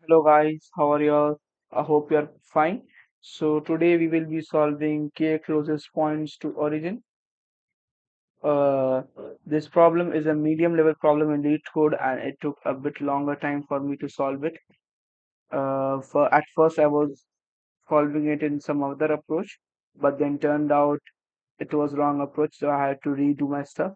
Hello guys, how are you? I hope you're fine. So today we will be solving k closest points to origin. Uh, this problem is a medium level problem in Leetcode and it took a bit longer time for me to solve it. For at first I was solving it in some other approach, but then turned out it was wrong approach, so I had to redo my stuff.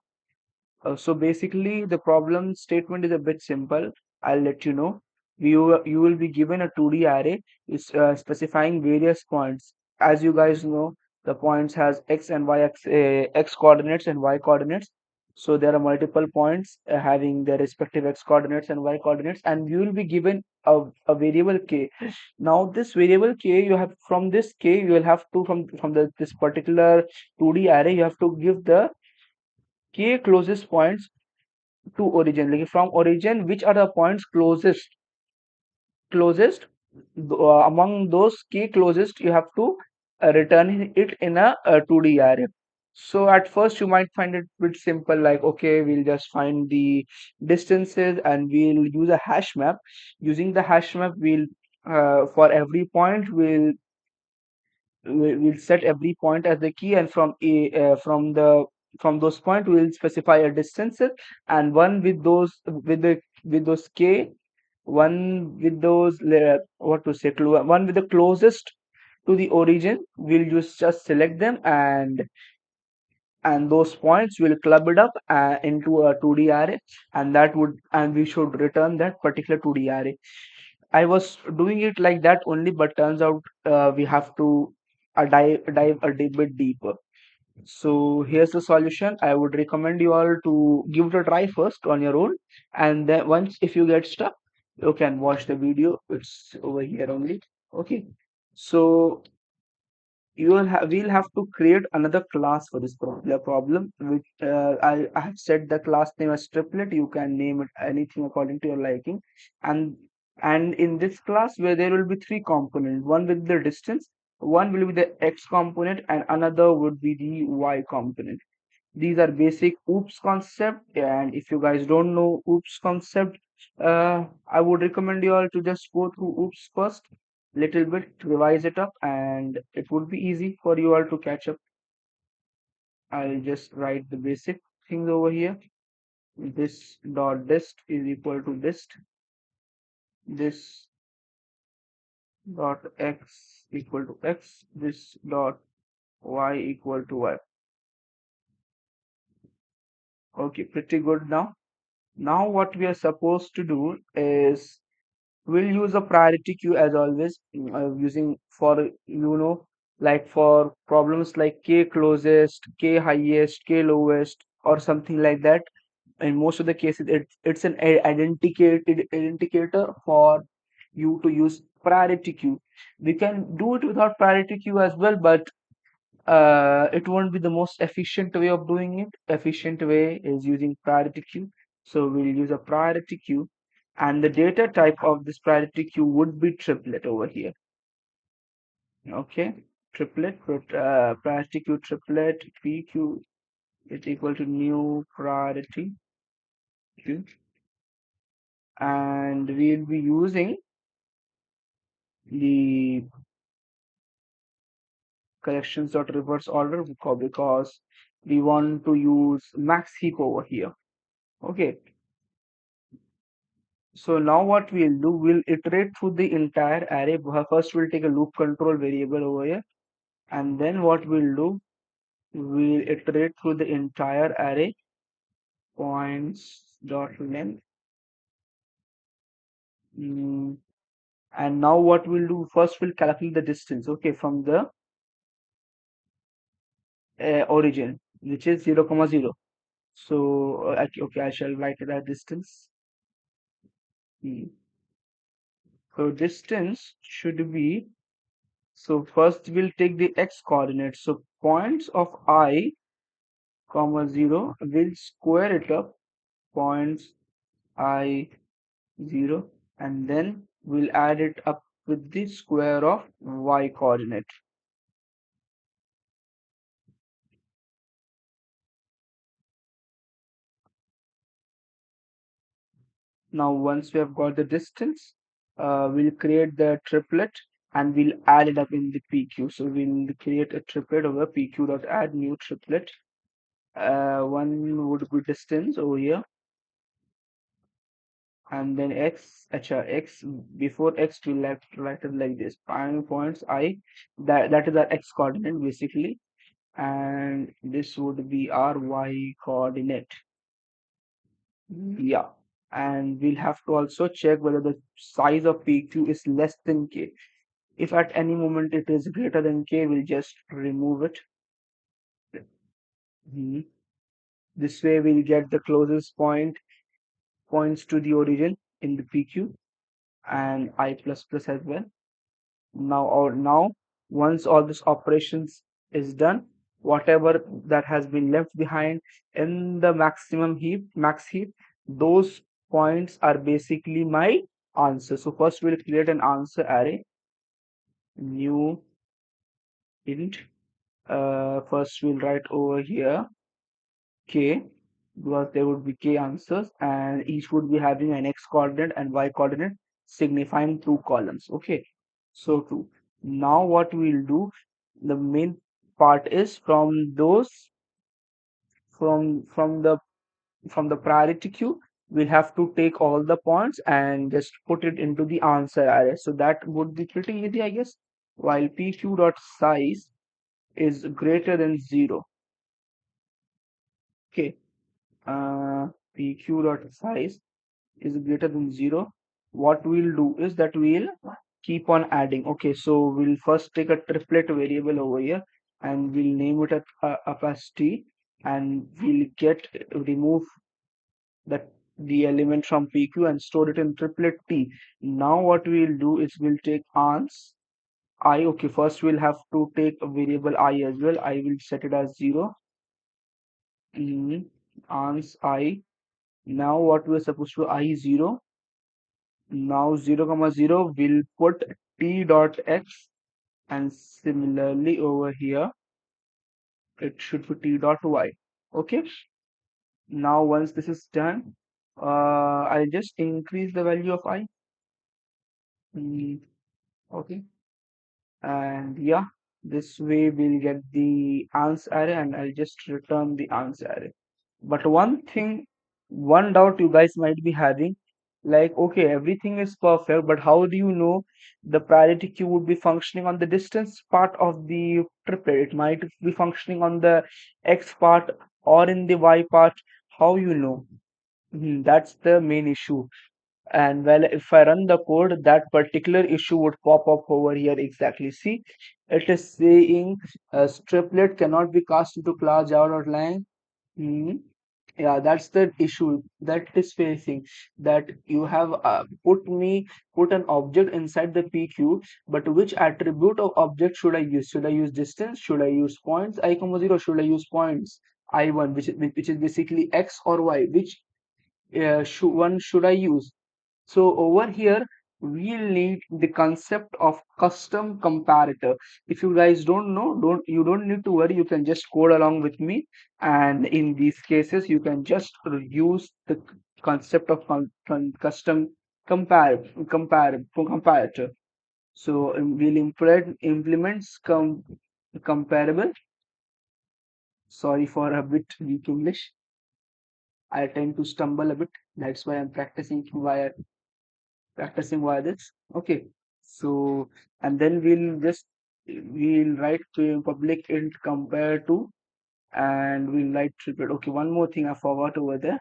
So basically, the problem statement is a bit simple. I'll let you know. You will be given a 2D array is specifying various points. As you guys know, the points has x and x coordinates and y coordinates. So there are multiple points having their respective x coordinates and y coordinates, and you will be given a variable k. Now this variable k, you have from this k, you will have to from this particular 2D array, you have to give the k closest points to origin, like from origin which are the points closest among those key closest, you have to return it in a 2D array. So at first you might find it bit simple, like okay, we'll just find the distances and we'll use a hash map. Using the hash map, we'll for every point we'll set every point as the key, and from those point we'll specify a distances, and one with those k, one with what to say, one with the closest to the origin, we'll just select them, and those points will club it up into a 2D array, and we should return that particular 2D array. I was doing it like that only, but turns out we have to dive bit deeper. So here's the solution. I would recommend you all to give it a try first on your own, and then once if you get stuck, you can watch the video. It's over here only. Okay. So we'll have to create another class for this particular problem, which I have set the class name as triplet. You can name it anything according to your liking, and in this class where there will be three components, one with the distance, one will be the x component, and another would be the y component. These are basic oops concept, and if you guys don't know oops concept, I would recommend you all to just go through oops first, little bit, revise it up, and it would be easy for you all to catch up. I'll just write the basic things over here. This dot dist is equal to dist, this dot x equal to x, this dot y equal to y. Okay, pretty good. Now what we are supposed to do is we'll use a priority queue as always, using for like for problems like k closest, k highest, k lowest, or something like that. In most of the cases, it's an indicator for you to use priority queue. We can do it without priority queue as well, but it won't be the most efficient way of doing it. Efficient way is using priority queue. So we'll use a priority queue, and the data type of this priority queue would be triplet over here. Okay, triplet, priority queue triplet PQ is equal to new priority queue, and we'll be using the collections dot reverse order because we want to use max heap over here. Okay, so now what we'll do, we'll iterate through the entire array. First, we'll take a loop control variable over here, and then what we'll do, we'll iterate through the entire array, points dot length. Mm, and now what we'll do, first we'll calculate the distance, okay, from the origin, which is 0, comma 0. So, okay, I shall write it as distance. Mm. So distance should be, so first we'll take the x coordinates. So points of I, comma 0, we'll square it up, points I 0, and then we'll add it up with the square of y coordinate. Now once we have got the distance, we'll create the triplet and we'll add it up in the PQ. So we'll create a triplet over PQ dot add new triplet. One would be distance over here, and then x, x before x we'll write it like this: prime points I, that is our x coordinate basically, and this would be our y coordinate. Yeah, and we'll have to also check whether the size of PQ is less than k. If at any moment it is greater than k, we'll just remove it. Mhm. This way we'll get the closest points to the origin in the PQ and I plus plus as well. Now once all this operations is done, whatever that has been left behind in the max heap, those points are basically my answer. So first we'll create an answer array, new int. First we'll write over here k, because there would be k answers and each would be having an x coordinate and y coordinate signifying two columns. Okay, so two. Now what we'll do, the main part is from those from the priority queue, we'll have to take all the points and just put it into the answer array. So that would be pretty easy, I guess. While pq dot size is greater than 0. Okay, pq dot size is greater than 0, what we'll do is that we'll keep on adding. Okay, so we'll first take a triplet variable over here and we'll name it up as t, and we'll remove that the element from pq and store it in triplet t. Now what we'll do is we'll take ans I. Okay, first we'll have to take a variable I as well. I will set it as 0. Ans I. Now what we're supposed to I 0. Now 0 comma 0 will put t dot x, and similarly over here it should be t dot y. Okay, now once this is done, I'll just increase the value of I. Okay, and yeah, this way we'll get the ans array and I'll just return the ans array. But one doubt you guys might be having, like, okay, everything is perfect, but how do you know the priority queue would be functioning on the distance part of the triplet? It might be functioning on the x part or in the y part. How you know? That's the main issue. And well, if I run the code, that particular issue would pop up over here exactly. See, it is saying a striplet cannot be cast into class java.lang. Hmm. Yeah, that's the issue that is facing. That you have put an object inside the PQ, but which attribute of object should I use? Should I use distance? Should I use points I comma 0? Should I use points I1, which is basically x or y? Which one should I use? So over here, we'll need the concept of custom comparator. If you guys don't know, don't need to worry. You can just code along with me, and in these cases, you can just use the concept of custom comparator. So we'll implements comparable. Sorry for a bit weak English. I tend to stumble a bit. That's why I'm practicing via this. Okay, so and then we'll write to public int compare to, and we'll write triplet. Okay, one more thing I forgot over there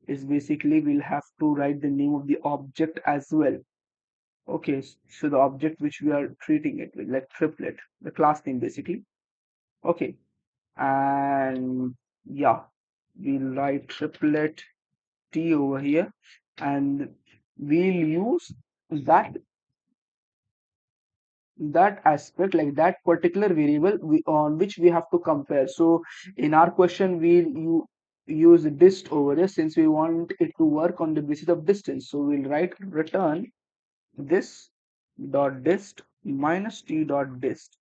is basically we'll have to write the name of the object as well. Okay, so the object which we are treating it with, like triplet, the class name basically. Okay, and yeah, we'll write triplet t over here, and we'll use that aspect, like that particular variable on which we have to compare. So in our question use dist over here, since we want it to work on the basis of distance. So we'll write return this dot dist minus t dot dist.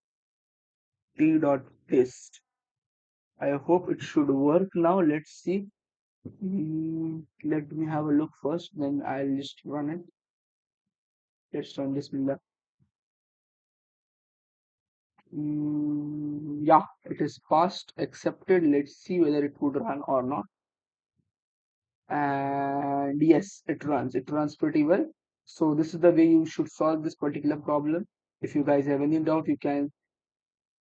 I hope it should work now. Let's see. Let me have a look first, then I'll just run it. Let's run this. Yeah, it is passed, accepted. Let's see whether it would run or not. And yes, it runs pretty well. So this is the way you should solve this particular problem. If you guys have any doubt, you can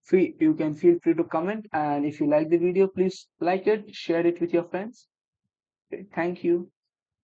feel free to comment, and if you like the video, please like it, share it with your friends. Okay, thank you.